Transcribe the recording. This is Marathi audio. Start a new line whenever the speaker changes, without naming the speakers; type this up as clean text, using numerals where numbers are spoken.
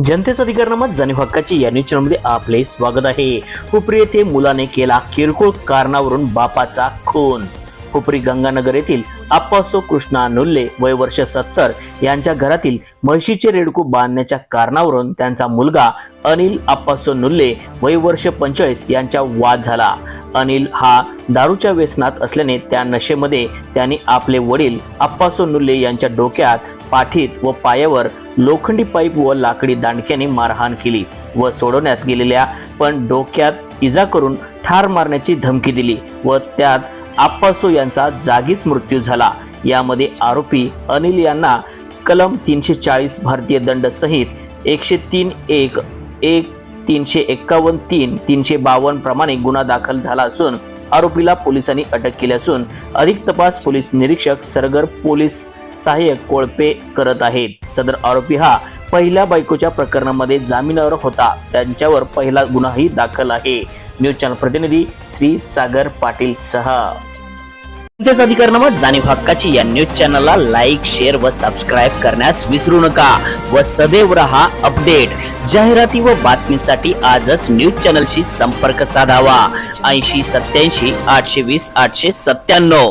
जनतेचा अधिकारनामा जाणीव हक्काची या न्यूज चॅनलमध्ये आपले स्वागत आहे। हुपरी येथे मुलाने केला किरकोळ कारणावरून बापाचा खून। हुपरी गंगानगर येथील आप्पासो कृष्णा नुल्ले वय वर्ष 70 यांच्या घरातील म्हशीचे रेडकू बांधण्याच्या कारणावरून त्यांचा मुलगा अनिल आप्पासो नुल्ले वय वर्ष 45 यांच्या वाद झाला। अनिल हा दारूच्या व्यसनात असल्याने त्या नशेमध्ये त्यांनी आपले वडील आप्पासो नुल्ले यांच्या डोक्यात, पाठीत व पायावर लोखंडी पाईप व लाकडी दांडक्याने मारहाण केली व सोडवण्यास गेलेल्या पण डोक्यात इजा करून ठार मारण्याची धमकी दिली व त्यात आप्पासो यांचा जागीच मृत्यू झाला। यामध्ये आरोपी अनिल यांना कलम 340 भारतीय दंड संहित 103(1), 351(3), 352 प्रमाणे गुन्हा दाखल झाला असून आरोपीला पोलिसांनी अटक केली असून अधिक तपास पोलीस निरीक्षक सरगर, पोलीस सहाय्यक कोळपे करत आहेत। सदर आरोपी हा पहिल्या बायकोच्या प्रकरणामध्ये जामिनावर होता, त्यांच्यावर पहिला गुन्हाही दाखल आहे। न्यूज चॅनल प्रतिनिधी श्री सागर पाटील सह जनतेचा अधिकारनामा जाणीव हक्काची या न्यूज चॅनलला लाईक, शेअर व सबस्क्राईब करण्यास विसरू नका व सदैव रहा अपडेट। जाहिराती व बातमीसाठी आजच न्यूज चॅनलशी संपर्क साधावा। 80 87 820 897।